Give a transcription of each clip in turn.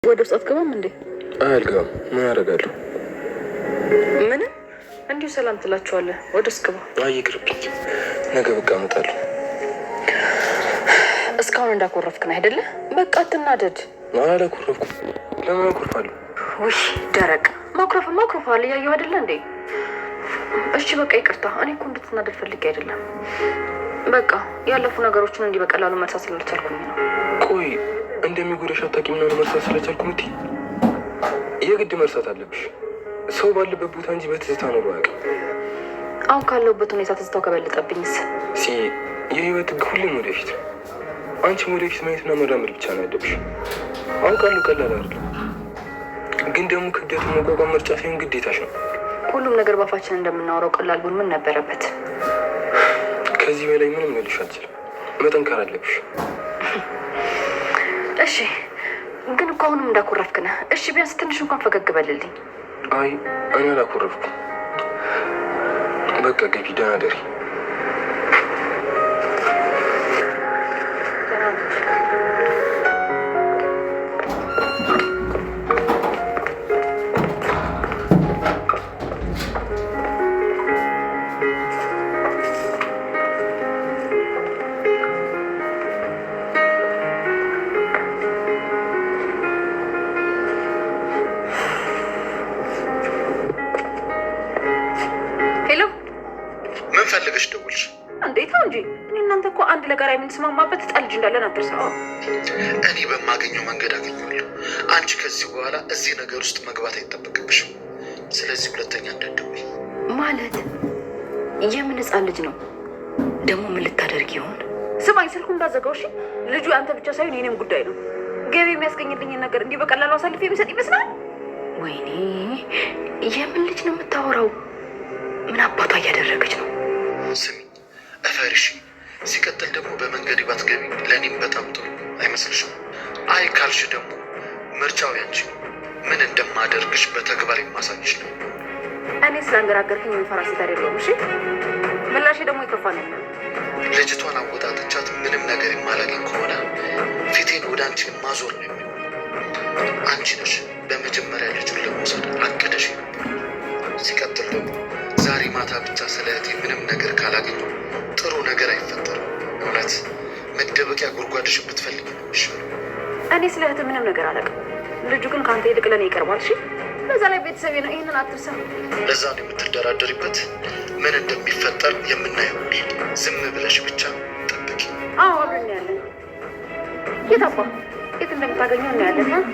ወደ ውስጥ አትገባም እንዴ? አልገባም። ምን ያደርጋለሁ? ምንም እንዲሁ ሰላም ትላችኋለህ። ወደ ውስጥ ግባ። አይ ይቅርብኝ፣ ነገ በቃ እመጣለሁ። እስካሁን እንዳኮረፍክን አይደለ? በቃ አትናደድ። አላኮረፍኩም። ለምን አኮርፋለሁ? ውይ ደረቅ ማኩረፋል። እያየሁ አይደለ እንዴ? እሺ በቃ ይቅርታ። እኔ እኮ እንድትናደድ ፈልጌ አይደለም። በቃ ያለፉ ነገሮችን እንዲህ በቀላሉ መርሳት ስላልቻልኩኝ ነው። ቆይ እንደሚጎዳሽ አታውቂም ነው መርሳት ስለቻልኩ ምት የግድ መርሳት አለብሽ። ሰው ባለበት ቦታ እንጂ በትዝታ ኖሮ አያውቅም። አሁን ካለሁበት ሁኔታ ትዝታው ከበለጠብኝስ? የህይወት ህግ ሁሌም ወደፊት። አንቺም ወደፊት ማየትና መራመድ ብቻ ነው ያለብሽ። አውቃለሁ ቀላል አይደለም፣ ግን ደግሞ ክብደቱን መቋቋም ምርጫ ሳይሆን ግዴታሽ ነው። ሁሉም ነገር ባፋችን እንደምናወራው ቀላል ቢሆን ምን ነበረበት? ከዚህ በላይ ምንም ልልሽ አልችልም። መጠንከር አለብሽ። እሺ ግን እኮ አሁንም እንዳኮረፍክ ነህ። እሺ ቢያንስ ትንሽ እንኳን ፈገግ በልልኝ። አይ እኔ አላኮረፍኩም። በቃ ገቢ፣ ደህና ደሪ። ፈልገሽ ደውልሽ? እንዴት ነው እንጂ እኔ እናንተ እኮ አንድ ለጋራ የምንስማማበት ጠልጅ እንዳለን አትርሳው። እኔ በማገኘው መንገድ አገኘዋለሁ። አንቺ ከዚህ በኋላ እዚህ ነገር ውስጥ መግባት አይጠበቅብሽም። ስለዚህ ሁለተኛ እንዳትደውይ። ማለት የምን ህፃን ልጅ ነው ደግሞ? ምን ልታደርግ ይሆን? ስማኝ፣ ስልኩ እንዳዘጋው። እሺ ልጁ አንተ ብቻ ሳይሆን የኔም ጉዳይ ነው። ገቢ የሚያስገኝልኝን ነገር እንዲህ በቀላሉ አሳልፌ የሚሰጥ ይመስላል? ወይኔ የምን ልጅ ነው የምታወራው? ምን አባቷ እያደረገች ነው? ስሚ እፈርሽ። ሲቀጥል ደግሞ በመንገድ ባትገቢ ለእኔም በጣም ጥሩ አይመስልሽም? አይ ካልሽ ደግሞ ምርጫው ያንቺ። ምን እንደማደርግሽ በተግባር የማሳይሽ ነው። እኔ ስላንገራገርክኝ የሚፈራ ሴት አይደለሁም። እሺ ምላሼ ደግሞ ይከፋ ነበር። ልጅቷን አወጣጥቻት ምንም ነገር የማላገኝ ከሆነ ፊቴን ወደ አንቺ ማዞር ነው የሚሆነው። አንቺ ነሽ በመጀመሪያ ልጁን ለመውሰድ አቅደሽ ነበር። ሲቀጥል ደግሞ ዛሬ ማታ ብቻ ስለ እህቴ ምንም ነገር ካላገኘሁ ጥሩ ነገር አይፈጠርም። እውነት መደበቂያ ጉድጓድሽ ብትፈልግ ነው የሚሻለው። እኔ ስለ እህትህ ምንም ነገር አላውቅም። ልጁ ግን ከአንተ ይልቅ ለእኔ ይቀርባል። እሺ በዛ ላይ ቤተሰቤ ነው። ይህንን አትርሳ። ለዛ ነው የምትደራደሪበት። ምን እንደሚፈጠር የምናየው። ዝም ብለሽ ብቻ ጠብቂ። አዎ አብረን ያለን። የት አባ የት እንደምታገኘው እናያለን።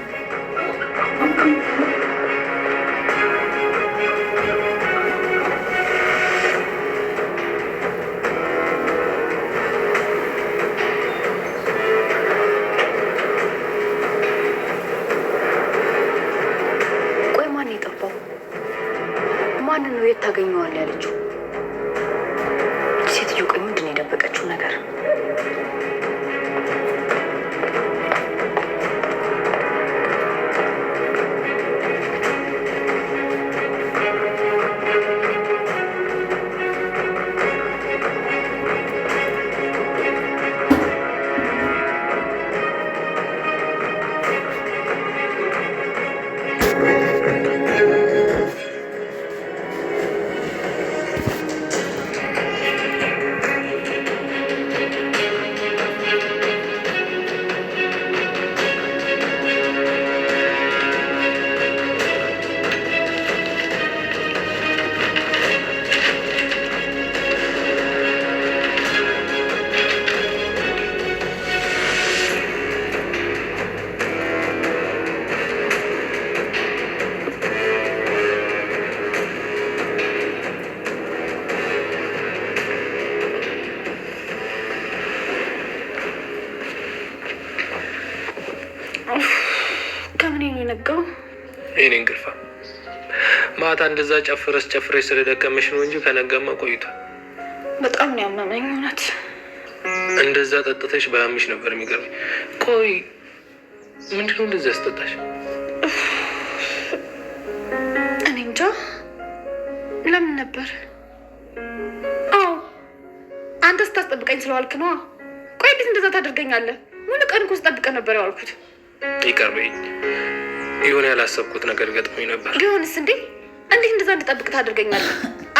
ማንን ነው የት ታገኘዋለህ ያለችው? ሴትዮ ቆይ ምንድን ነው የደበቀችው ነገር? ከምን ነው የነጋው? እኔ እንቅልፋ ማታ እንደዛ ጨፍረሽ ስለደከመሽ ነው እንጂ ከነጋማ ቆይቷል። በጣም ነው ያመመኝ እውነት። እንደዛ ጠጥተሽ ባያምሽ ነበር የሚገርመኝ። ቆይ ምንድነው እንደዛ ያስጠጣሽ? እኔ እንጃ። ለምን ነበር? አዎ አንተ ስታስጠብቀኝ ስለዋልክ ነው። ቆይ እንዴት እንደዛ ታደርገኛለህ? ሙሉ ቀን እኮ ስጠብቀህ ነበር ያዋልኩት። ይቀርበኝ። የሆነ ያላሰብኩት ነገር ገጥሞኝ ነበር። ቢሆንስ እንዴ? እንዴት እንደዛ እንድጠብቅ ታደርገኛለህ?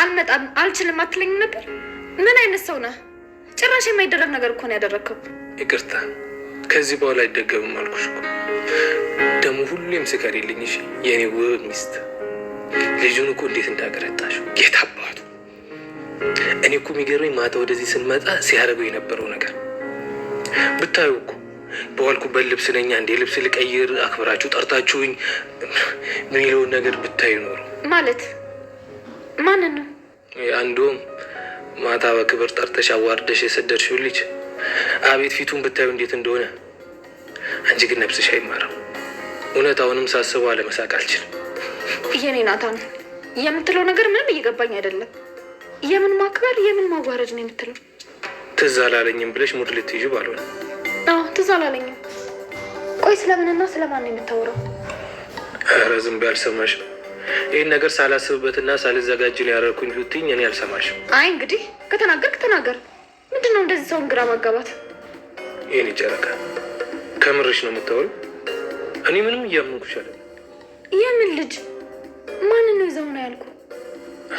አልመጣም አልችልም አትለኝም ነበር? ምን አይነት ሰው ነህ? ጭራሽ የማይደረግ ነገር እኮ ነው ያደረግከው። ይቅርታ፣ ከዚህ በኋላ አይደገምም አልኩሽ እኮ። ደግሞ ሁሌም ስከሪልኝ እሺ? የእኔ ውብ ሚስት። ልጁን እኮ እንዴት እንዳገረጣሽው ጌታ አባቱ። እኔ እኮ የሚገርመኝ ማታ ወደዚህ ስንመጣ ሲያደርገው የነበረው ነገር ብታዩ እኮ በዋልኩበት ልብስ ነኝ አንዴ ልብስ ልቀይር አክብራችሁ ጠርታችሁኝ የሚለውን ነገር ብታዩ ኖሮ። ማለት ማንን ነው? አንዱም ማታ በክብር ጠርተሽ አዋርደሽ የሰደድሽው ልጅ አቤት ፊቱን ብታዩ እንዴት እንደሆነ። አንቺ ግን ነፍስሽ አይማርም። እውነት አሁንም ሳስበው አለመሳቅ አልችልም። የኔ ናታን የምትለው ነገር ምንም እየገባኝ አይደለም። የምን ማክበር የምን ማዋረድ ነው የምትለው? ትዝ አላለኝም ብለሽ ሙድ ልትይዥ ባልሆነ። አዎ ትዝ አላለኝም። ቆይ ስለምንና ስለማን ነው የምታወራው? ኧረ ዝም በይ አልሰማሽም። ይህን ነገር ሳላስብበትና ሳልዘጋጅ ነው ያደረኩኝ ብትይኝ እኔ አልሰማሽም። አይ እንግዲህ ከተናገርክ ተናገር። ምንድን ነው እንደዚህ ሰውን ግራ ማጋባት? ይህን ጨረቃ ከምርሽ ነው የምታወሪው? እኔ ምንም እያመንኩሽ አይደለም። የምን ልጅ ማንን ነው ይዘው ነው ያልኩ?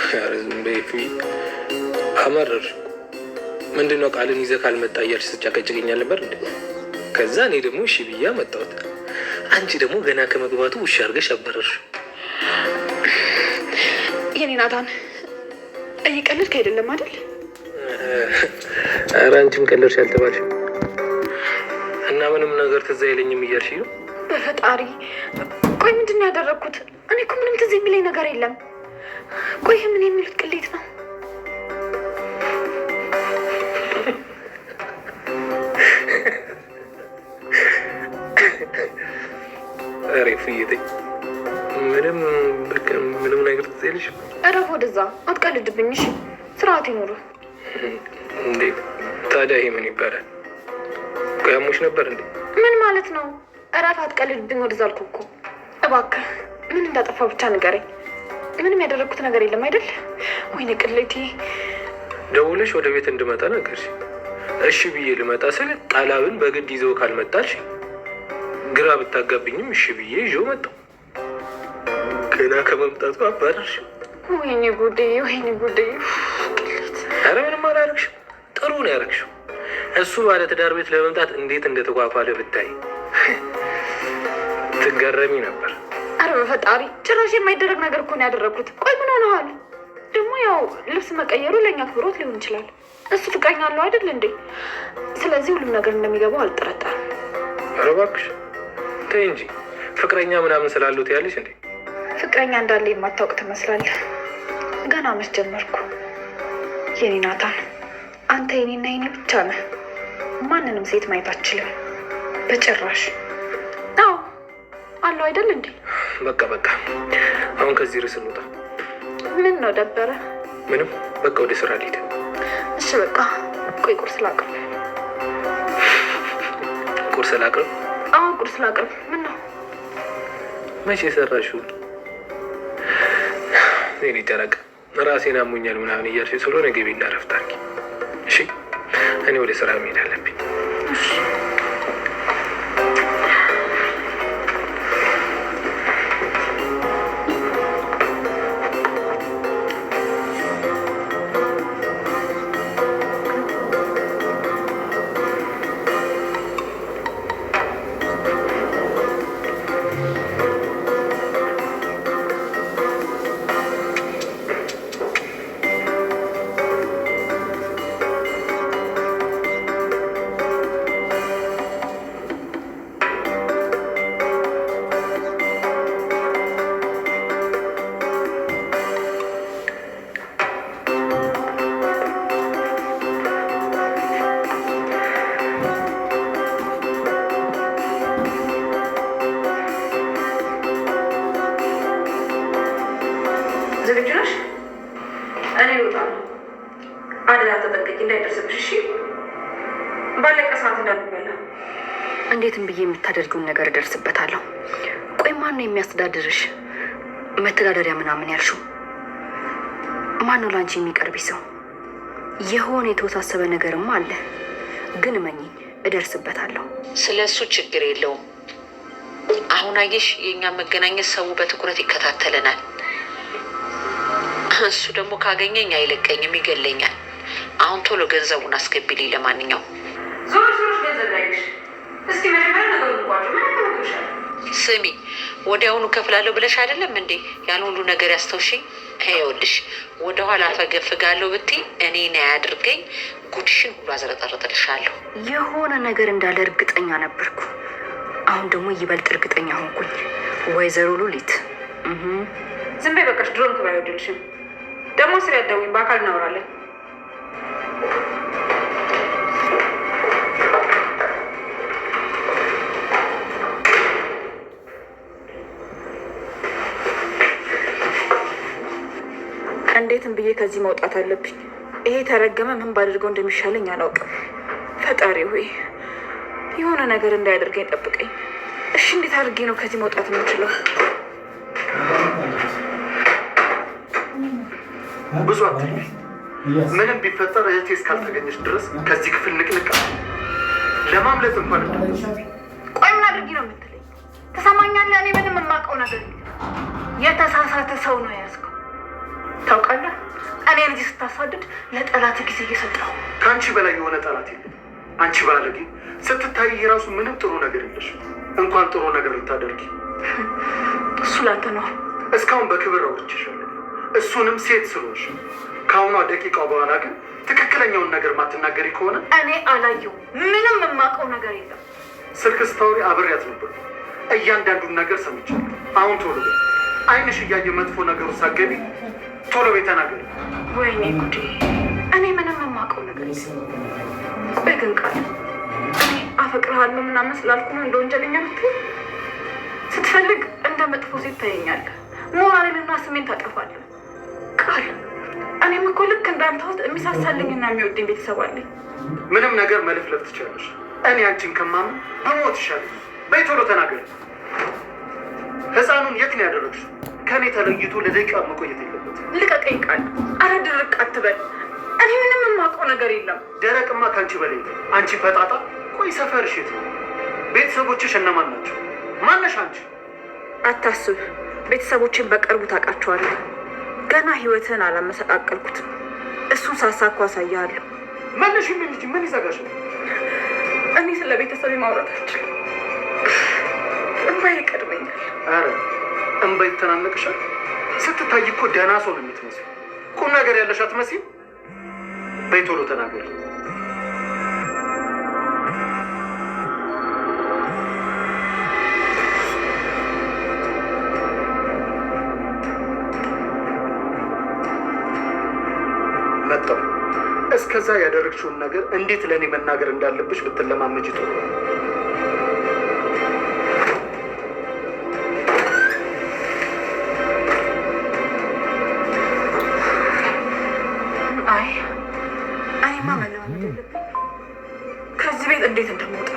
ኧረ ዝም በይ ፊ አመረርሽ። ምንድን ነው ቃልን ይዘህ ካልመጣ እያልሽ ስጫቀጭቅኛል ነበር እንዴ? ከዛ እኔ ደግሞ እሺ ብዬ መጣሁት። አንቺ ደግሞ ገና ከመግባቱ ውሻ አድርገሽ አበረርሽ። የኔ ናታን እየቀለድክ አይደለም አይደል? ኧረ አንቺም ቀለድሽ አልተባልሽም። እና ምንም ነገር ትዝ አይለኝም እያልሽ ነው? በፈጣሪ ቆይ ምንድን ነው ያደረግኩት? እኔ እኮ ምንም ትዝ የሚለኝ ነገር የለም። ቆይ ምን የሚሉት ቅሌት ነው? ኧረ ፍይተኝ ምንም ነገር ትዝ አይልሽም? እረፍ ወደዛ አትቀልድብኝ እሺ? ስርዓት ይኑሩ። እንዴ ታዲያ ይሄ ምን ይባላል? ቀያሞሽ ነበር እንዴ? ምን ማለት ነው? እረፍ አትቀልድብኝ ወደዛ አልኩህ እኮ። እባክህ ምን እንዳጠፋ ብቻ ንገረኝ። ምንም ያደረግኩት ነገር የለም አይደል? ወይኔ ቅሌቴ። ደውለሽ ወደ ቤት እንድመጣ ነገርሽ። እሺ ብዬ ልመጣ ስል ቃላብን በግድ ይዘው ካልመጣልሽ ግራ ብታጋብኝም እሺ ብዬ ይዤው መጣሁ። ገና ከመምጣቱ አባረርሽ። ወይኔ ጉዴ፣ ወይኔ ጉዴ። ኧረ ምንም አላደረግሽም። ጥሩ ነው ያደረግሽው። እሱ ባለ ትዳር ቤት ለመምጣት እንዴት እንደተጓጓለ ብታይ ትገረሚ ነበር። ኧረ በፈጣሪ ጭራሽ የማይደረግ ነገር እኮ ነው ያደረግኩት። ቆይ ምን ሆነሃል? ደግሞ ያው ልብስ መቀየሩ ለእኛ አክብሮት ሊሆን ይችላል። እሱ ፍቅረኛ አለው አይደል እንዴ? ስለዚህ ሁሉም ነገር እንደሚገባው አልጠረጠርም። ኧረ እባክሽ ተይ እንጂ ፍቅረኛ ምናምን ስላሉት ያለሽ እንዴ? ፍቅረኛ እንዳለ የማታውቅ ትመስላለህ። ገና መች ጀመርኩ። የኔ ናታን አንተ የኔና የኔ ብቻ ነህ። ማንንም ሴት ማየት አትችልም በጭራሽ። አዎ አለው አይደል እንዴ? በቃ አሁን ከዚህ ርዕስ እንውጣ። ምን ነው ደበረ? ምንም በቃ ወደ ስራ ልሂድ። እሺ በቃ ቆይ ቁርስ ላቅርብ። ቁርስ ላቅርብ? አዎ ቁርስ ላቅርብ። ምን ነው መቼ የሰራሽው? እኔ ጨረቃ ራሴን አሞኛል ምናምን እያልሽ ስለሆነ ገቢና እረፍት አድርጊ እሺ? እኔ ወደ ስራ መሄድ አለብኝ። ዝግጁ ነሽ? እኔ እወጣለሁ። አደራ ተጠንቀቂ እንዳይደርስብሽ እሺ? ባለቀ ሰዓት እንዳልበላ። እንዴትም ብዬ የምታደርጊውን ነገር እደርስበታለሁ። ቆይ ማን ነው የሚያስተዳድርሽ? መተዳደሪያ ምናምን ያልሽው ማን ነው? ለአንቺ የሚቀርብሽ ሰው? የሆነ የተወሳሰበ ነገርም አለ፣ ግን እመኚኝ እደርስበታለሁ። ስለ እሱ ችግር የለውም። አሁን አየሽ የእኛ መገናኘት ሰው በትኩረት ይከታተለናል። እሱ ደግሞ ካገኘኝ አይለቀኝም፣ ይገለኛል። አሁን ቶሎ ገንዘቡን አስገቢልኝ። ለማንኛውም ዞር ገንዘብ ላይሽ እስኪ መጀመሪያ ነገሩ እንኳን ምን ያደርግሻል? ስሚ ወዲያውኑ ከፍላለሁ ብለሽ አይደለም እንዴ ያን ሁሉ ነገር ያስተውሽኝ? ይኸውልሽ ወደኋላ አፈገፍጋለሁ ብትይ እኔ ነኝ ያድርገኝ፣ ጉድሽን ሁሉ አዘረጠርጥልሻለሁ። የሆነ ነገር እንዳለ እርግጠኛ ነበርኩ። አሁን ደግሞ ይበልጥ እርግጠኛ ሆንኩኝ። ወይዘሮ ሉሊት ዝም በይ በቃሽ። ድሮን ክብር አይወድልሽም። ደግሞ ስር ያደውኝ በአካል እናወራለን። እንዴትም ብዬ ከዚህ መውጣት አለብኝ። ይሄ ተረገመ ምን ባደርገው እንደሚሻለኝ አላውቅም። ፈጣሪ ሆይ የሆነ ነገር እንዳያደርገኝ ጠብቀኝ። እሺ እንዴት አድርጌ ነው ከዚህ መውጣት የምችለው? ብዙ አትልኝ። ምንም ቢፈጠር እህቴ እስካልተገኘች ድረስ ከዚህ ክፍል ንቅንቅ ለማምለጥ እንኳን ቆይ ምን አድርጊ ነው የምትለኝ? ትሰማኛለህ? እኔ ምንም የማውቀው ነገር የተሳሳተ ሰው ነው የያዝከው። ታውቃለህ እኔን እዚህ ስታሳድድ ለጠላት ጊዜ እየሰጠው። ከአንቺ በላይ የሆነ ጠላት የለም። አንቺ ባለጌ ስትታይ የራሱ ምንም ጥሩ ነገር የለሽ። እንኳን ጥሩ ነገር ልታደርጊ እሱ ላንተ ነው። እስካሁን በክብር አውርቼሻለሁ፣ እሱንም ሴት ስለሆንሽ። ከአሁኗ ደቂቃው በኋላ ግን ትክክለኛውን ነገር ማትናገሪ ከሆነ እኔ አላየው ምንም የማውቀው ነገር የለም። ስልክ ስታወሪ አብሬያት ነበር። እያንዳንዱን ነገር ሰምቻለሁ። አሁን ቶሎ በይ። አይንሽ እያየ መጥፎ ነገሩ ሳገቢ ቶሎ በይ ተናገሪ። ወይኔ ጉዴ! እኔ ምንም የማውቀው ነገር የለም። ቆይ ግን ቃል እኔ አፈቅርሃለሁ ምናምን ስላልኩ ነው እንደ ወንጀለኛ ምትል? ስትፈልግ እንደ መጥፎ ሴት ታየኛለህ። ሞራሌንና ስሜን ታጠፋለህ። ቃል እኔም እኮ ልክ እንዳንተ ውስጥ የሚሳሳልኝና የሚወደኝ ቤተሰብ አለኝ። ምንም ነገር መልፍለፍ ትችላለሽ። እኔ አንቺን ከማምን በሞት ይሻለሽ። በይ ቶሎ ተናገሪ። ህፃኑን የት ነው ያደረግሽው? ከእኔ ተለይቶ ለደቂቃ መቆየት የለበትም። ልቀቀኝ ቃል። አረ ድርቅ አትበል። እኔ ምንም የማውቀው ነገር የለም። ደረቅማ ከአንቺ በላይ አንቺ ፈጣጣ። ቆይ ሰፈርሽ የት ነው? ቤተሰቦችሽ እነማን ናቸው? ማነሽ አንቺ? አታስብ፣ ቤተሰቦችን በቅርቡ ታውቃቸዋለህ። ገና ህይወትህን አላመሰቃቀልኩትም። እሱን ሳሳኩ አሳያለሁ። መለሽ ልጅ ምን ይዘጋሻል? እኔ ስለ ቤተሰብ ማውራት አልችልም። እንባዬ ይቀድመኛል። አረ እንባ ይተናነቅሻል። ስትታይ እኮ ደህና ሰው ነው የምትመስለው። ቁም ነገር ያለሽ አትመስይም። በይ ቶሎ ተናገሪ። መጣሁ። እስከዛ ያደረግሽውን ነገር እንዴት ለእኔ መናገር እንዳለብሽ ብትለማመጂ ጥሩ ነው። ከዚህ ቤት እንዴት እንደምወጣ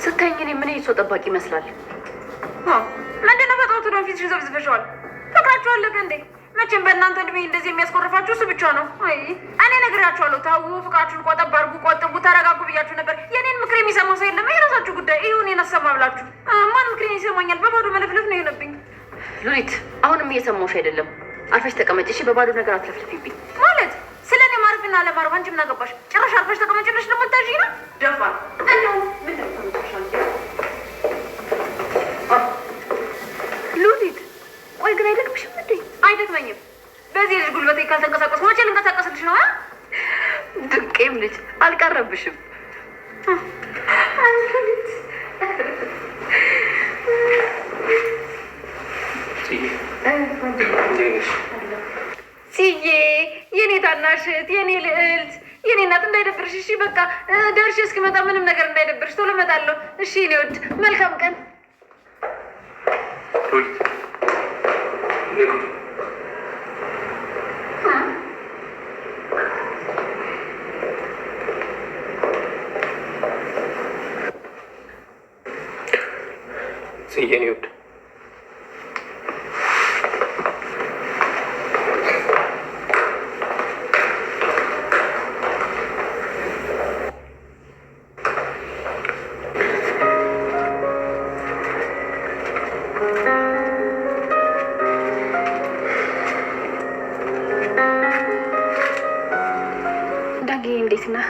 ስታይኝ እኔ ምን ሰው ጠባቂ ይመስላል? ምንድን ነው በጠዋቱ ነው ፊትሽን ዘብዝበሽዋል? ፍቅራችሁ አለቀ እንዴ? መቼም በእናንተ እድሜ እንደዚህ የሚያስቆርፋችሁ እሱ ብቻ ነው። እኔ ነግሬያችኋለሁ። ታው ፍቅራችሁን ቆጠብ አድርጉ፣ ቆጥቡ፣ ተረጋጉ ብያችሁ ነበር። የኔን ምክር የሚሰማ ሰው የለም። የራሳችሁ ጉዳይ። ይሁን እኔን አሰማ ብላችሁ ማን ምክሬን ይሰማኛል? በባዶ መለፍለፍ ነው የሆነብኝ። ሉሊት አሁንም እየሰማሁሽ አይደለም። አርፈሽ ተቀመጭ እሺ? በባዶ ነገር አትለፍልፊብኝ። ማለት ስለ እኔ ማረፍና አለማረፍ አንቺ ምን አገባሽ? ጭራሽ አርፈሽ ተቀመጭ ብለሽ ደግሞ ታዥ ነው ደፋ እንደው ምን ሉሊት ቆይ ግን አይደክምሽም እንዴ? አይደክመኝም። በዚህ ልጅ ጉልበቴ ካልተንቀሳቀስኩ መቼ ልንቀሳቀስልሽ ነው? ድንቄም ልጅ አልቀረብሽም። ጽዬ የኔ ታናሽ እህት፣ የኔ ልዕልት፣ የኔ እናት እንዳይደብርሽ እሺ። በቃ ደርሼ እስክመጣ ምንም ነገር እንዳይደብርሽ፣ ቶሎ እመጣለሁ እሺ። እኔ ወድ መልካም ቀን። የኔ ወድ ዳጊ እንዴት ነህ?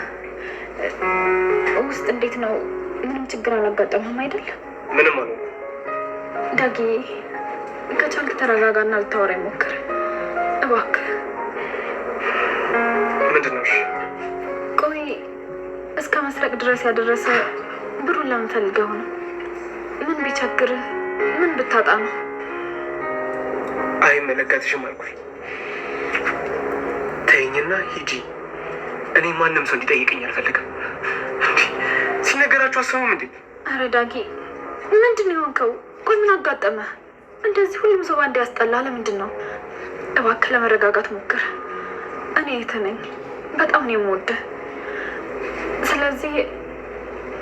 ውስጥ እንዴት ነው? ምንም ችግር አላጋጠመም አይደል? ምንም አለ። ዳጊ ከቻልክ ተረጋጋና ልታወራኝ ሞክር እባክህ። ምንድን ነው? ቆይ እስከ መስረቅ ድረስ ያደረሰ ብሩን ለምን ፈልገው ነው? ምን ቢቸግርህ? ምን ብታጣ ነው? አይመለከትሽም አልኩሽ። ተይኝና ሂጂ። እኔ ማንም ሰው እንዲጠይቀኝ አልፈልግም። ሲነገራችሁ አሰሙም እንዴ? አረ ዳጊ ምንድን ነው የሆንከው? ቆይ ምን አጋጠመህ? እንደዚህ ሁሉም ሰው ባንዴ ያስጠላ ለምንድን ነው? እባክህ ለመረጋጋት ሞክር። እኔ የተነኝ በጣም ነው የምወደህ። ስለዚህ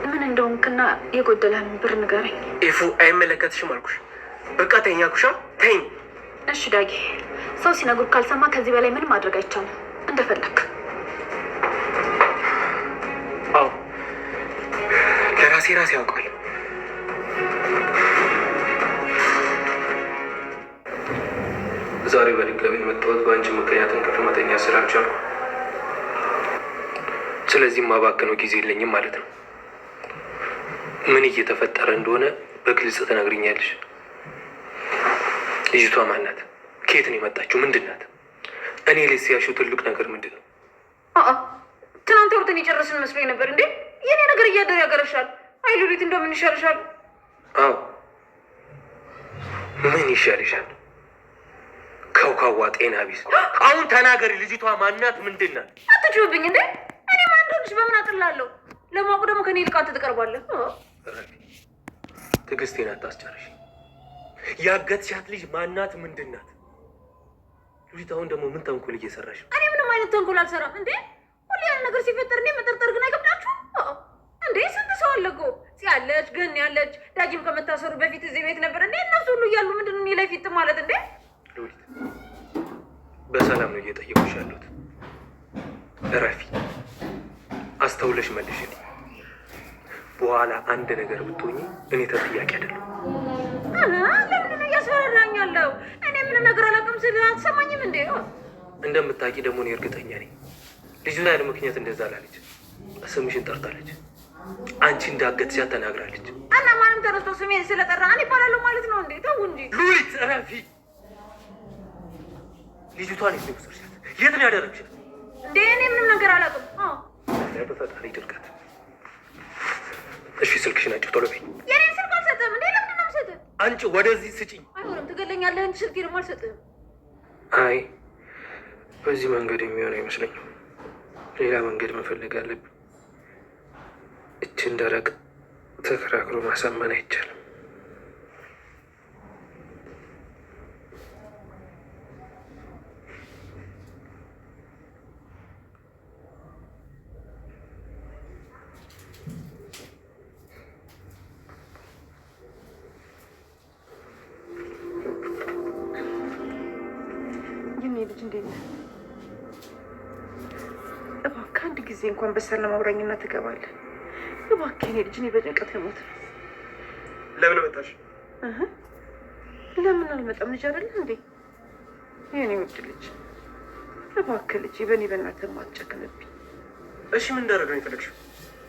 ምን እንደሆንክና የጎደለህን ብር ንገረኝ። ኢፉ አይመለከትሽም አልኩሽ። በቃ ተይኝ አልኩሽ። ተይኝ። እሺ ዳጊ፣ ሰው ሲነግሩ ካልሰማ ከዚህ በላይ ምንም ማድረግ አይቻልም። እንደፈለክ። አዎ ለራሴ ያውቃል። ዛሬ በድጋሚ የመጣሁት በአንቺ ምክንያት እንቅልፍ መተኛት ስላልቻልኩ፣ ስለዚህም ማባከነው ጊዜ የለኝም ማለት ነው። ምን እየተፈጠረ እንደሆነ በግልጽ ትነግሪኛለሽ? ልጅቷ ማናት? ከየት ነው የመጣችው? ምንድን ናት? እኔ ላይ ሲያሹ ትልቅ ነገር ምንድን ነው? ትናንት ወርተን የጨረስን መስሎኝ ነበር። እንዴ የኔ ነገር እያደር ያገረሻል። አይ ሉሊት እንደምን ይሻልሻል? አዎ ምን ይሻልሻል? ከውካዋ ጤና ቢስ። አሁን ተናገሪ። ልጅቷ ማናት? ምንድን ናት? አትጩህብኝ እንዴ! እኔ ማን እንደሆነች በምን አጥላለሁ? ለማወቅ ደግሞ ከኔ ይልቅ አንተ ትቀርባለህ። ትዕግስቴን አታስጨርሽ። ያገትሻት ልጅ ማናት? ምንድን ናት? ሉሊት አሁን ደግሞ ምን ተንኮል እየሰራሽ? እኔ ምንም አይነት ተንኮል አልሰራም። እንዴ ሁሌ ያን ነገር ሲፈጠር እኔ መጠርጠር ግን አይከብዳችሁ እንዴ? ስንት ሰው አለ እኮ ያለች ግን ያለች ዳጊም ከመታሰሩ በፊት እዚህ ቤት ነበር እንዴ? እነሱ ሁሉ እያሉ ምንድን ነው እኔ ላይ ፊት ማለት እንዴ? ሉሊት በሰላም ነው እየጠየቁሽ ያሉት። እረፊ፣ አስተውለሽ መልሽልኝ። በኋላ አንድ ነገር ብትሆኚ እኔ ተጠያቂ አይደለሁ። ለምንድን ነው እያስፈራራኛለሁ? እኔ ምንም ነገር አላውቅም ስል አትሰማኝም እንዴ? እንደምታውቂ ደግሞ እኔ እርግጠኛ ነኝ። ልጁን ያለ ምክንያት እንደዛ አላለች። ስምሽን ጠርታለች። አንቺ እንዳገትሻት ተናግራለች። እና ማንም ተነስቶ ስሜን ስለጠራ እኔ ይባላለሁ ማለት ነው እንዴ? ተው እንጂ ሉሊት፣ እረፊ። ልጅቷን የት ነው የወሰድሻት? የት ነው ያደረግሻት? እንዴ እኔ ምንም ነገር አላውቅም። በፈጣሪ ድርቀት። እሺ ስልክሽን አንቺ ቶሎ በይ። የኔን ስልክ አልሰጥህም እንዴ? ለምንድን ነው የምሰጥህ? አንቺ ወደዚህ ስጪኝ። አይሆንም፣ ትገለኛለህ እንጂ ስልክ ደግሞ አልሰጥህም። አይ በዚህ መንገድ የሚሆን አይመስለኝም። ሌላ መንገድ መፈለግ አለብን። እችን ደረቅ ተከራክሮ ማሳመን አይቻልም። ልጅ እንዴት ነህ? እባክህ አንድ ጊዜ እንኳን በሰላም አውራኝና ትገባለህ። እባክህ የኔ ልጅ፣ እኔ በጭንቀት ልሞት ነው። ለምን መጣሽ? ለምን አልመጣም? ልጅ አይደለህ እንዴ? የኔ ውድ ልጅ፣ እባክህ ልጅ፣ በእኔ በእናትህ ማትጨክንብኝ። እሺ ምን እንዳደረግ ነው የፈለግሽው?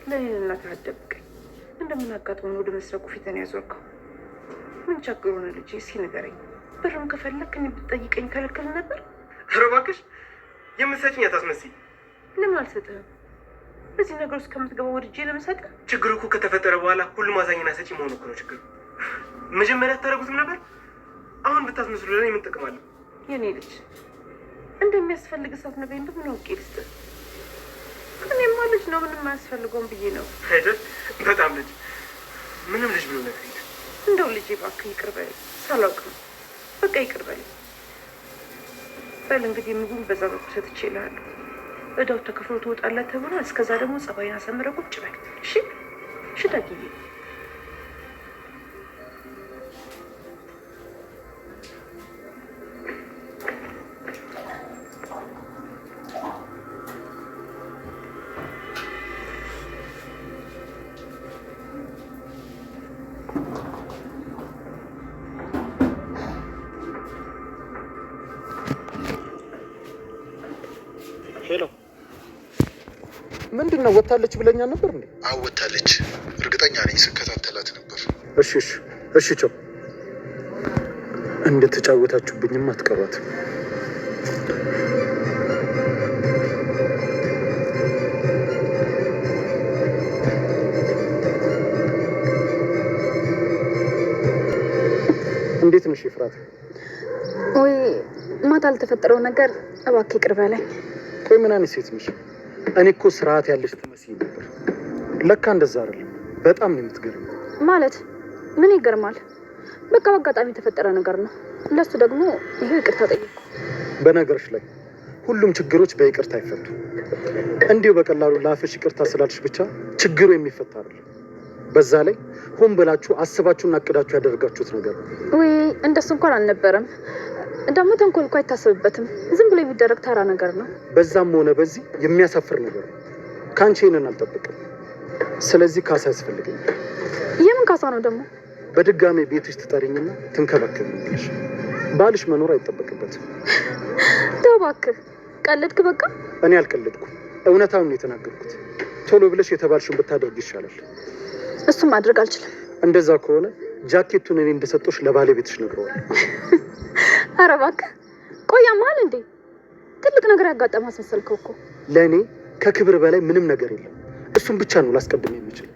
ለእኔ እናትህ አትደብቀኝ። እንደምን አጋጥሞን ወደ መስረቁ ፊትን ያዞርከው? ምን ቸግሮ ነው ልጅ? እስኪ ንገረኝ። ብርም ከፈለክ እኔ ብትጠይቀኝ ከለክል ነበር? ኧረ እባክሽ የምትሰጪኝ አታስመስይ። ለምን አልሰጥህም? በዚህ ነገር ውስጥ ከምትገባ ወድጄ ለምሰጥ። ችግሩ እኮ ከተፈጠረ በኋላ ሁሉም አዛኝና ሰጪ መሆኑ እኮ ነው ችግሩ። መጀመሪያ አታደርጉትም ነበር? አሁን ብታስመስሉ ለእኔ ምን ጥቅም አለው? የኔ ልጅ እንደሚያስፈልግ ሳትነግረኝ በምን አውቄ ልስጥህ? እኔማ ልጅ ነው ምንም አያስፈልገውም ብዬ ነው አይደል? በጣም ልጅ ምንም ልጅ ብሎ ነገር የለም። እንደው ልጅ እባክህ ይቅር በል። ሳላውቅ ነው በቃ ይቅር በል። በል እንግዲህ ምግቡን በዛ በኩል ሰጥቼ እልሃለሁ። እዳው ተከፍሎ ትወጣለህ ተብሏል። እስከዛ ደግሞ ጸባይን አሳምረህ ቁጭ በል እሺ? እሺ ታዲያ ሄሎ፣ ምንድን ነው? ወታለች ብለኛ ነበር እንዴ? አዎ ወታለች፣ እርግጠኛ ነኝ። ስከታተላት ነበር። እሺ እሺ እሺ። ቸው እንድትጫወታችሁብኝም አትቀሯትም። እንዴት ነሽ ኤፍራታ? ወይ ማታ አልተፈጠረው ነገር እባክህ ይቅር በለኝ። ቆይ ምን አይነት ሴት ነሽ? እኔ እኮ ስርዓት ያለሽ ትመስይ ነበር። ለካ እንደዛ አይደለም። በጣም ነው የምትገርም። ማለት ምን ይገርማል? በቃ በአጋጣሚ የተፈጠረ ነገር ነው። ለሱ ደግሞ ይሄው ይቅርታ ጠየቅኩ። በነገርሽ ላይ ሁሉም ችግሮች በይቅርታ አይፈቱ። እንዲሁ በቀላሉ ለአፍሽ ይቅርታ ስላልሽ ብቻ ችግሩ የሚፈታ አይደለም። በዛ ላይ ሆን ብላችሁ አስባችሁና አቅዳችሁ ያደረጋችሁት ነገር ነው። ወይ እንደሱ እንኳን አልነበረም። ደግሞ ተንኮል እኮ አይታሰብበትም። ዝም ብሎ የሚደረግ ተራ ነገር ነው። በዛም ሆነ በዚህ የሚያሳፍር ነገር ነው። ከአንቺ ይሄንን አልጠብቅም። ስለዚህ ካሳ ያስፈልገኛል። የምን ካሳ ነው ደግሞ? በድጋሜ ቤትሽ ትጠሪኝና ትንከባከብኛለሽ። ባልሽ መኖር አይጠበቅበትም። ተው እባክህ፣ ቀለድክ። በቃ እኔ አልቀለድኩም፣ እውነታውን የተናገርኩት። ቶሎ ብለሽ የተባልሽውን ብታደርግ ይሻላል። እሱም ማድረግ አልችልም። እንደዛ ከሆነ ጃኬቱን እኔ እንደሰጦሽ ለባለቤትሽ ነግረዋለሁ። ኧረ እባክህ ቆያ መሀል እንዴ! ትልቅ ነገር ያጋጠመ አስመሰልከው እኮ። ለእኔ ከክብር በላይ ምንም ነገር የለም። እሱም ብቻ ነው ላስቀድም የሚችለው።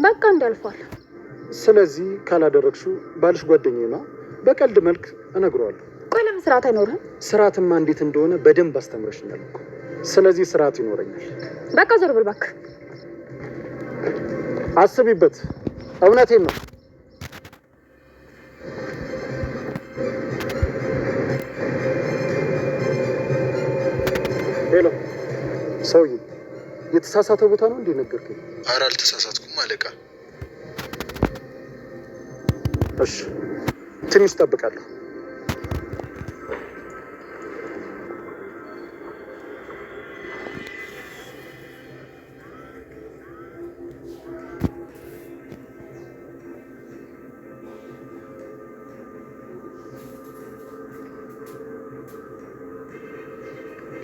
በቃ እንዲያልፏል። ስለዚህ ካላደረግሽው ባልሽ ጓደኛዬ ነው። በቀልድ መልክ እነግረዋለሁ። ቆይ ለምን ስርዓት አይኖርህም? ስርዓትማ እንዴት እንደሆነ በደንብ አስተምረሽኛል እኮ። ስለዚህ ስርዓት ይኖረኛል። በቃ ዞር ብል እባክህ። አስቢበት። እውነቴን ነው። ሄሎ ሰውዬ፣ የተሳሳተ ቦታ ነው እንዴ ነገርከኝ? ኧረ አልተሳሳትኩም አለቃ። እሺ ትንሽ እጠብቃለሁ።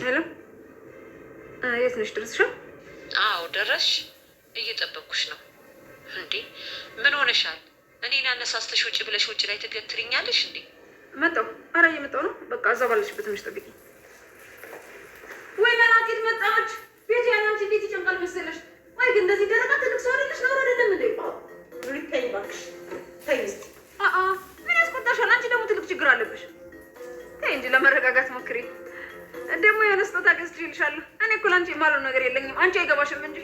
ሄሎ፣ የት ነሽ? ደረስሽ? አዎ ደረስሽ። እየጠበኩሽ ነው። እንዴ ምን ሆነሻል? እኔን አነሳስተሽ ውጭ ብለሽ ውጭ ላይ ትገትርኛለሽ እንዴ? መጣሁ። ኧረ እየመጣሁ ነው። በቃ እዛ ባለሽበት ትንሽ ጠብቂኝ። ወይ መናጢት መጣች። ቤት ያለ አንቺ እንዴት ይጨንቃል መሰለሽ? ወይ ግን እንደዚህ ደረቃ ትልቅ ሰው አይደለሽ ነው አይደለም እንዴ? ልታይ እባክሽ ተይ እስኪ። ምን ያስቆጣሻል? አንቺ ደግሞ ትልቅ ችግር አለብሽ። ተይ እንጂ ለመረጋጋት ሞክሪ። ደግሞ የሆነ ስጦታ ገዝቼልሻለሁ። እኔ እኮ ለአንቺ የማለው ነገር የለኝም። አንቺ አይገባሽም እንጂ።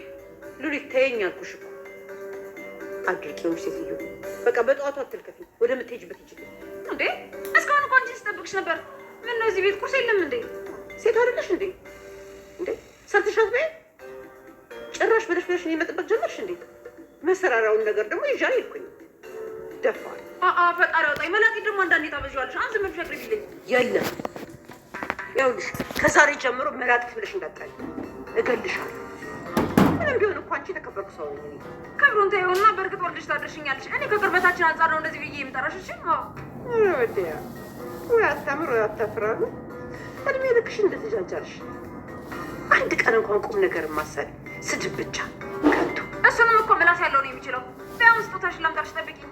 ሉሊት ተይኝ አልኩሽ እኮ። አድርቂውን ሴትዮ በቃ በጠዋቱ አትልከፊ። ወደ ምትሄጂበት ሂጂ። እንዴ እስካሁን እኮ አንቺን ስጠብቅሽ ነበር። ምን ነው እዚህ ቤት ቁርስ የለም እንዴ? ሴት አይደለሽ እንዴ? እንዴ ሰርተሻት በይ። ጭራሽ ብለሽ እኔ መጠበቅ ጀመርሽ እንዴ? መሰራራውን ነገር ደግሞ ይዣል ይልኩኝ ደፋል። ፈጣሪ አውጣኝ። መላጢት ደግሞ አንዳንዴ ታበዣዋለሽ። አንተ ምን ፈቅሪልኝ። የለም ይኸውልሽ ከዛሬ ጀምሮ መላጢት ብለሽ እንዳትጠሪ እገልሻለሁ። ምንም ቢሆን እኮ አንቺ የተከበርኩ ሰው ነኝ። ክብሩን ተይውና በእርግጥ ወልደሽ ታደርሽኛለሽ። እኔ ከቅርበታችን አንጻር ነው እንደዚህ ብዬ የምጠራሽ። እሺ ወዲያ ወይ አታምር ወይ አታፍራሉ። እድሜ ልክሽ እንደተጃጃልሽ አንድ ቀን እንኳን ቁም ነገር ማሰል ስድብ ብቻ ከንቱ። እሱንም እኮ ምላስ ያለው ነው የሚችለው። ቢያንስ ስጦታሽን ላምጣልሽ፣ ጠብቂኝ።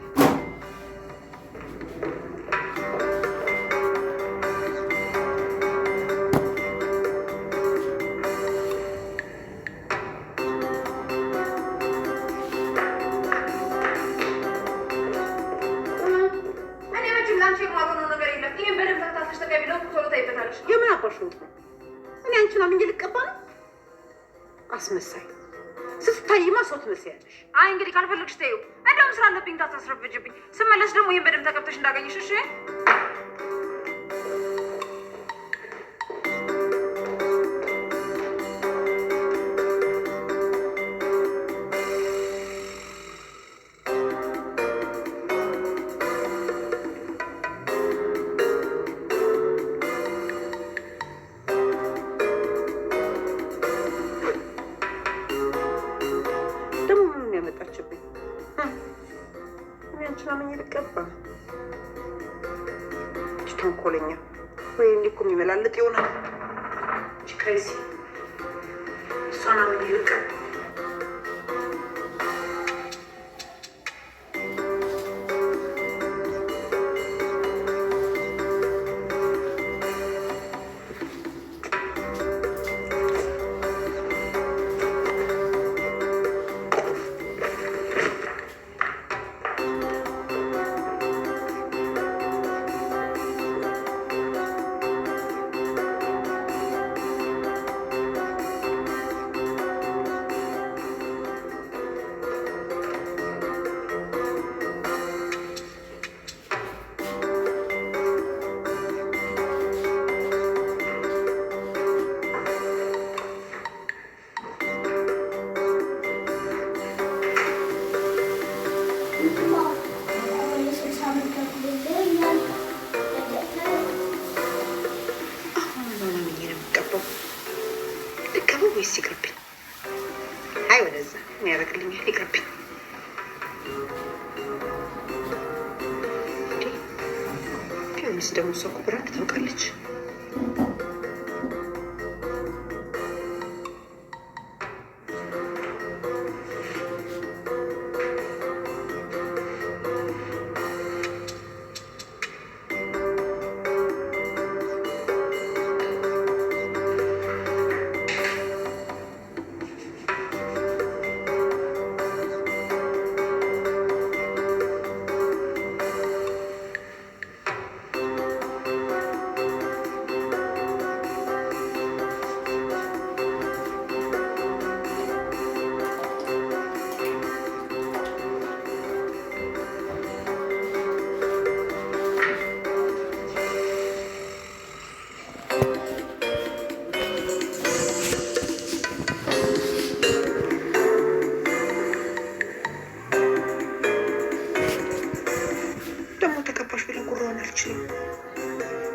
በደንብ ታታሽ ተቀቢለው ቶሎ ታይበታለሽ። የምን አባሽ ነው? እኔ አንቺን አምኜ ልቀባ ነው? አስመሳይ። ስትታይማ ሰው ትመስያለሽ። አይ እንግዲህ ካልፈለግሽ ተይው። እንደውም ስራ አለብኝ ታታስረፍጅብኝ። ስመለስ ደግሞ ይህን በደንብ ተቀብተሽ እንዳገኘሽ እሺ። ያመጣችብኝ አንቺ ማመኝ ልቀባ ተንኮለኛ ወይ እንዲህ እኮ የሚመላልጥ ይሆናል። ክሬዚ እሷን አመኝ ልቀባ ወይስ ይቅርብኝ? አይ ወደዛ የሚያደርግልኛል ይቅርብኝ። ቢሆንስ ደግሞ እሷ እኮ ብራንድ ታውቃለች።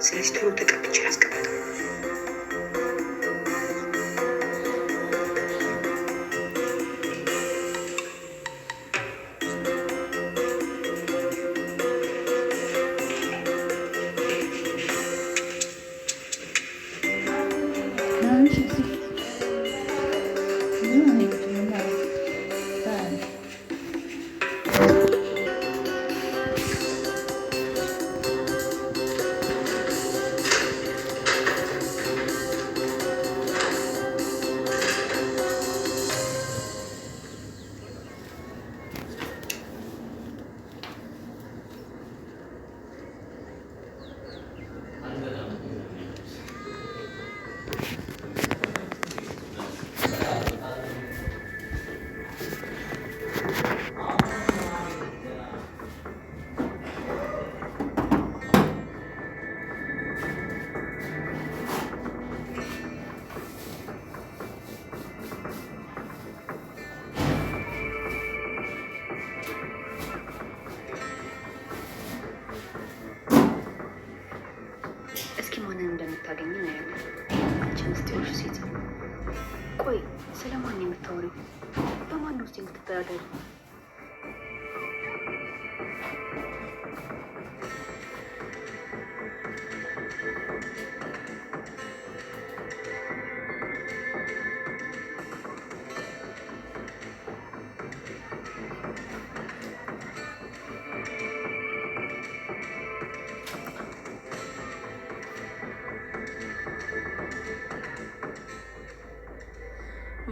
ስለዚህ ቶሎ ተቀብቼ ያስቀምጠው። እንደምታገኝ እናያለን። አንቺ ምስጢሮች ሴት፣ ቆይ ስለማን ነው የምታወሪው? በማን ውስጥ የምትተዳደሪ?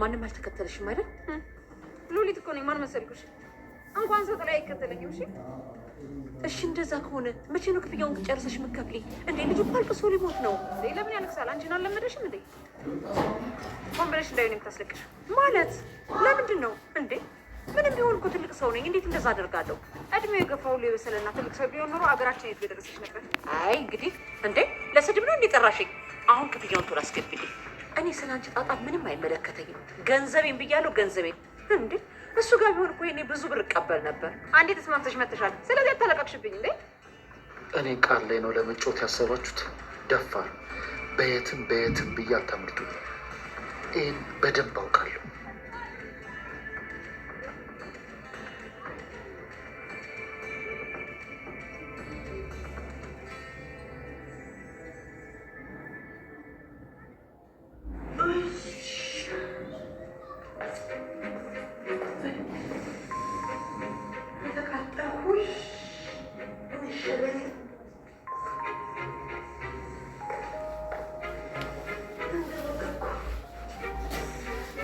ማንም አልተከተለሽም አይደል? ሉሊት እኮ ነኝ። ማን መሰልኩሽ? እንኳን ሰው ጥላ አይከተለኝም። እሺ እሺ እንደዛ ከሆነ መቼ ነው ክፍያውን ጨርሰሽ የምትከፍሊ? እንዴ ልጅ እኮ አልቅሶ ሊሞት ነው። ለምን ያለቅሳል? አንቺን አልለመደሽም እንዴ? ሆን ብለሽ እንዳይሆን የምታስለቅሽ ማለት ለምንድን ነው እንዴ? ምንም ቢሆን እኮ ትልቅ ሰው ነኝ። እንዴት እንደዛ አደርጋለሁ? እድሜው የገፋው የበሰለና ትልቅ ሰው ቢሆን ኖሮ አገራችን የት በደረሰች ነበር። አይ እንግዲህ እንዴ ለስድብ ነው እንዲጠራሽኝ? አሁን ክፍያውን ቶሎ አስገቢልኝ። እኔ ስለ አንቺ ጣጣ ምንም አይመለከተኝም። ገንዘቤን ብያለሁ፣ ገንዘቤን። እንዴ እሱ ጋር ቢሆን እኮ እኔ ብዙ ብር እቀበል ነበር። አንዴ ተስማምተሽ መጥተሻል። ስለዚህ አታለቃቅሽብኝ እንዴ። እኔ ቃል ላይ ነው ለመጫወት ያሰባችሁት? ደፋር በየትም በየትም ብዬ አታምርቱ። ይህን በደንብ አውቃለሁ።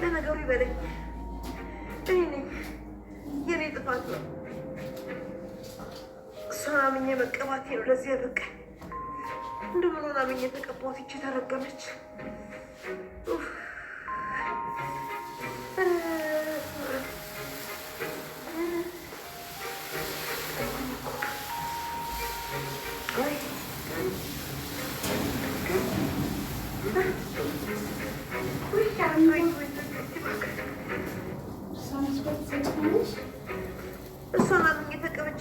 ለነገሩ ይበለኝ፣ እኔ ነኝ የኔ ጥፋት ነው። እሷን አምኜ መቀባቴ ነው ለዚህ ያበቃኝ። እንደምንሆን አምኜ ተቀባሁት። ይቺ ተረገመች። እሷን አምኜ ተቀብቼ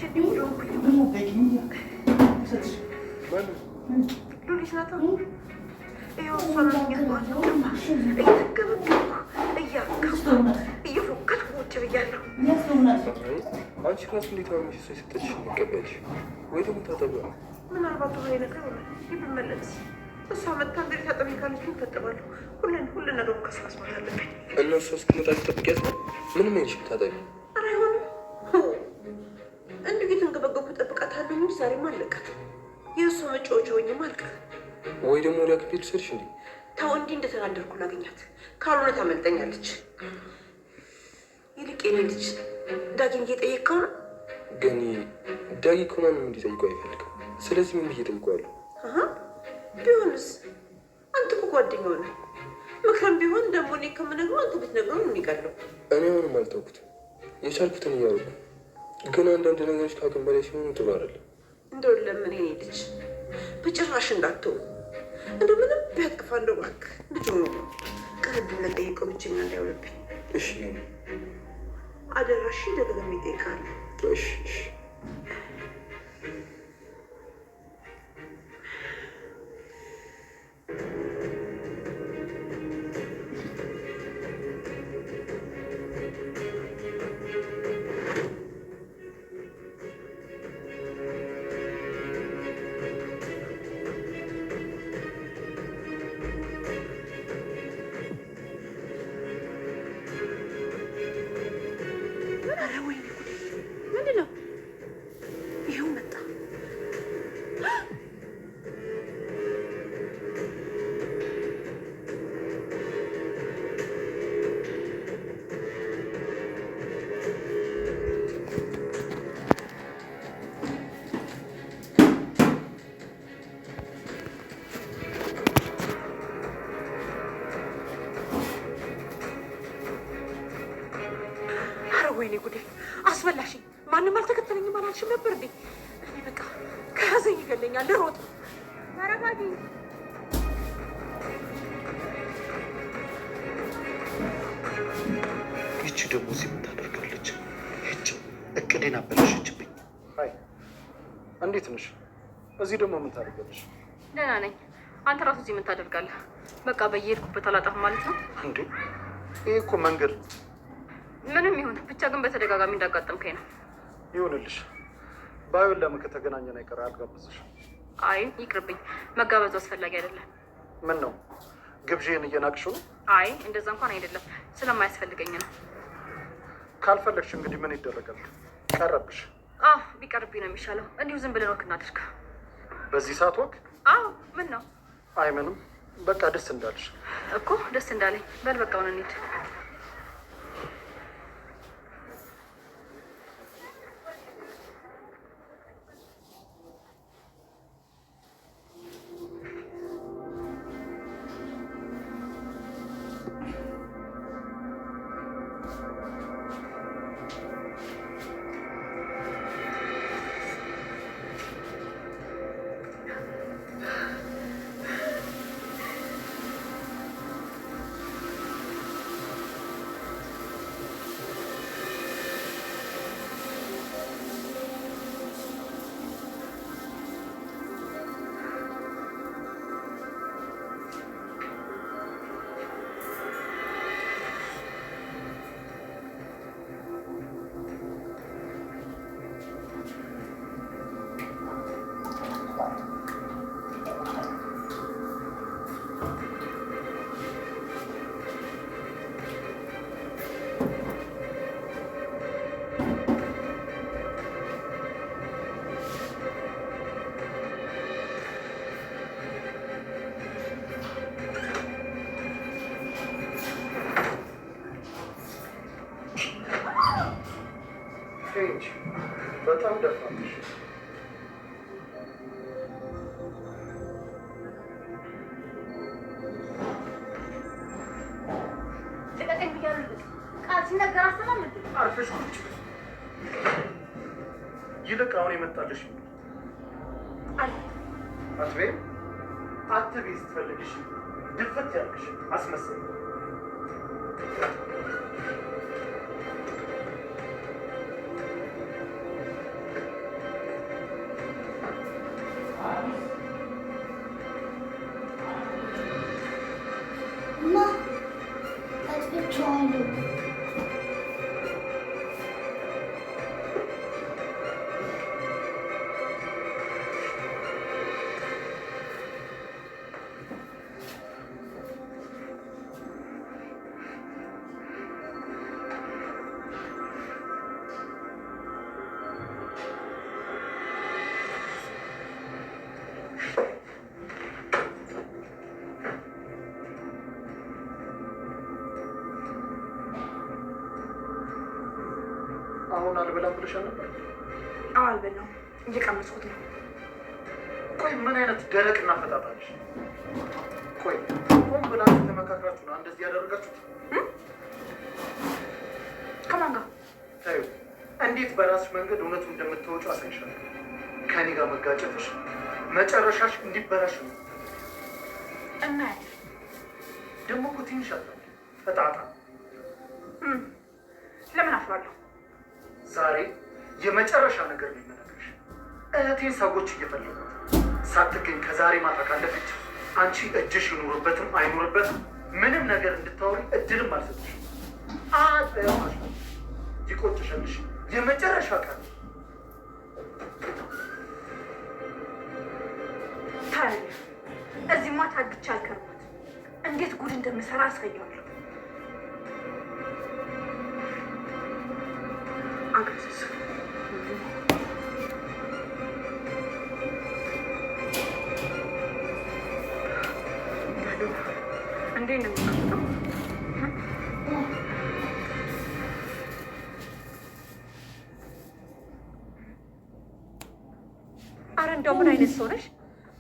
ሉሊት ናታ። ይኸው እሷን አምኜ እየተገበገብኩ እያከብኩ እየፎከርኩ ቁጭ ብያለሁ። አንቺ ራሱ እንዴት አመሽ? ሰው የሰጠችሽ የሚቀበልሽ ወይ ደግሞ ታጠቢዋ? ምናልባት ሆ ነገር ሆነ ብመለስ እሷ መታ እንግዲህ ታጠቢ ካለች እታጠባለሁ። ሁሉን ነገሩ ከስማስማት አለብኝ። እና እሷ እስክትመጣ ልጠብቂያት ነው? ምንም አይልሽም ታጠቢ። ኧረ አይሆንም። እንዲሁ እየተንገበገብኩ እጠብቃታለሁ እንጂ ዛሬማ አለቃት። የእሷ መጫወቻ ሆኜማ አልቀርም። ወይ ደግሞ ወዲያ ክፍል ልውሰድሽ እንዴ? ተው፣ እንዲህ እንደተናደርኩ ላገኛት፣ ካልሆነ ታመልጠኛለች። ይልቅ የኔ ልጅ ዳጊን እየጠየቅከው ነው? ግን ዳጊ እኮ ማንም እንዲጠይቀው አይፈልግም። ስለዚህ ምን ብዬ እጠይቀዋለሁ? ቢሆንስ? አንተ እኮ ጓደኛው ነህ። ምክርም ቢሆን ደግሞ እኔ ከምነግረው አንተ ብትነግረው ነው የሚቀለው። እኔ አሁንም አልተውኩትም፣ የቻልኩትን እያደረኩ ግን አንዳንድ ነገሮች ከአቅም በላይ ሲሆኑ ጥሩ አይደለም። እንደው ለምን የኔ ልጅ በጭራሽ እንዳትተው። እንደው ምንም ቢያጠፋ እንደው እባክህ ልጅ ሆኖ ቀረብ ብለህ ጠይቀው፣ ብቸኛ እንዳይሆንብኝ እሺ? አደራሽ ደግሜ እጠይቅሃለሁ። እሺ እሺ። ወይኔ ጉዴ አስበላሽኝ። ማንም አልተከተለኝም አላልሽም ነበር እንዴ? እኔ በቃ ከያዘኝ ይገለኛል። ልሮጥ። ተረጋጊ። ይቺ ደግሞ እዚህ ምን ታደርጋለች? ይቺ እቅዴን አበላሸችብኝ። አይ እንዴት ነሽ? እዚህ ደግሞ ምን ታደርጋለሽ? ደህና ነኝ። አንተ ራሱ እዚህ ምን ታደርጋለህ? በቃ በየሄድኩበት አላጣፍም ማለት ነው እንዴ? ይሄ እኮ መንገድ ነው። ምንም ይሁን ብቻ ግን በተደጋጋሚ እንዳጋጠምከኝ ነው። ይሁንልሽ። ባይሆን ለምን ከተገናኘን አይቀር አልጋብዝሽም? አይ ይቅርብኝ፣ መጋበዙ አስፈላጊ አይደለም። ምን ነው ግብዣን እየናቅሽው ነው? አይ እንደዛ እንኳን አይደለም፣ ስለማያስፈልገኝ ነው። ካልፈለግሽ እንግዲህ ምን ይደረጋል? ቀረብሽ። ቢቀርብኝ ነው የሚሻለው። እንዲሁ ዝም ብለን ወክ እናድርግ። በዚህ ሰዓት ወክ? ምን ነው? አይ ምንም፣ በቃ ደስ እንዳለሽ እኮ። ደስ እንዳለኝ። በል በቃ አሁን እንሂድ። ተይኝ፣ በጣም ደፋሽ። ልቀቀኝ ብያለሁ። ቃል ሲነገር አሰማም እንዴ? አርፈሽ ቁጭ በይ። ይልቅ አሁን የመጣልሽ አትበይም። አትበይ ስትፈልግሽ ድፍት ያልክሽ አስመሰል። አሁን አልበላም ብለሻል ነበር? አዎ አልበላሁም፣ እየቀመስኩት ነው። ቆይ ምን አይነት ደረቅና ፈጣጣለሽ? ቆይ ቆም ብላችሁ ተመካክራችሁ ነው እንደዚህ ያደረጋችሁት? ከማን ጋር? ታዩ እንዴት በራስሽ መንገድ እውነቱን እንደምትወጪ አሳይሻለሁ። ከኔ ጋር መጋጨትሽ መጨረሻሽ እንዲበላሽ ነው። እናያለን። ደግሞ እኮ ትንሽ አለ ፈጣጣ። ለምን አፍራለሁ? ዛሬ የመጨረሻ ነገር ነው የምነግርሽ። እህቴን ሰዎች እየፈለጓት ሳትገኝ ከዛሬ ማታ ካለፈች አንቺ እጅሽ ይኑርበትም አይኑርበትም ምንም ነገር እንድታወሪ እድልም አልሰጥሽም። አጠያማሽ ይቆጭሻልሽ። የመጨረሻ ቀን ታያለህ። እዚህማ ታግቼ አልከርማት። እንዴት ጉድ እንደምሰራ አሳየዋለሁ። አግዝስ እንዴ እንደምታስበው አረ እንደው ምን አይነት ሰው ነሽ?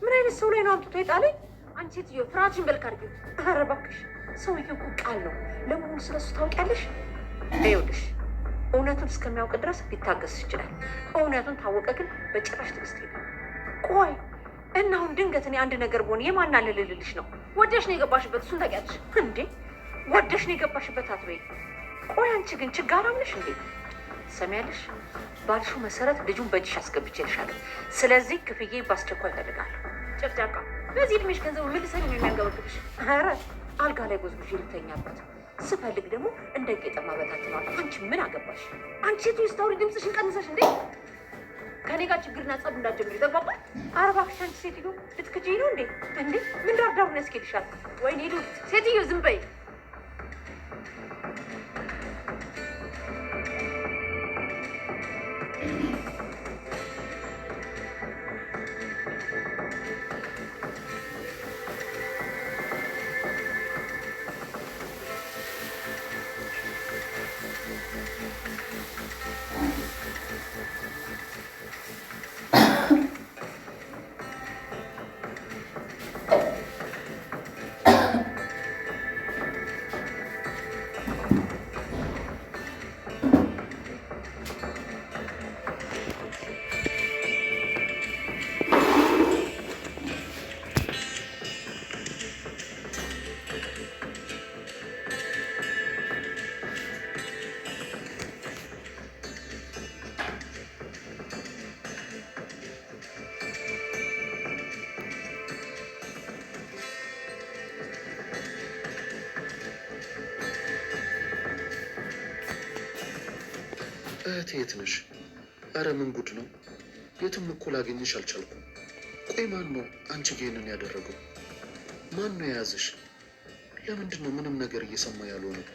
ምን አይነት ሰው ላይ ነው አምጥቶ የጣለኝ? አንቺ ሴትዮ ፍራንችን በልክ አድርጊው። ኧረ እባክሽ ሰውዬው እኮ ቃል ነው። ለመሆኑ ስለሱ ታውቂያለሽ? ይኸውልሽ እውነቱን እስከሚያውቅ ድረስ ሊታገስ ይችላል። እውነቱን ታወቀ ግን በጭራሽ ትዕግስት የለም። ቆይ እና አሁን ድንገት እኔ አንድ ነገር በሆነ የማን አለ ልልልሽ ነው? ወደሽ ነው የገባሽበት። እሱን ታውቂያለሽ እንዴ? ወደሽ ነው የገባሽበት አትበይ። ቆይ አንቺ ግን ችጋራም ነሽ እንዴ? ሰሚያለሽ? ባልሽው መሰረት ልጁን በእጅሽ አስገብቼልሻለሁ። ስለዚህ ክፍዬ በአስቸኳይ እፈልጋለሁ። ጨቅጫቃ፣ በዚህ እድሜሽ ገንዘቡ ምን ልትሰሪ ነው የሚያንገበግብሽ? ኧረ አልጋ ላይ ጎዝጉዤ ልተኛበት ስፈልግ ደግሞ እንደ ጌጠማ በታትነዋለሁ። አንቺ ምን አገባሽ? አንቺ ሴትዮ ስታወሪ ድምፅሽን ቀንሰሽ እንዴ! ከኔ ጋር ችግርና ጸብ እንዳትጀምሪ ተግባባል? ኧረ እባክሽ አንቺ ሴትዮ ልትክጂኝ ነው እንዴ? እንዴ ምን ዳርዳሩን ያስኬድሻል? ወይኔ ሄዱ ሴትዮ ዝም በይ። እህቴ የት ነሽ? ኧረ ምን ጉድ ነው? የትም እኮ ላገኝሽ አልቻልኩም። ቆይ ማን ነው አንቺ ጋ ይሄንን ያደረገው? ማን ነው የያዘሽ? ለምንድን ነው ምንም ነገር እየሰማ ያልሆነው?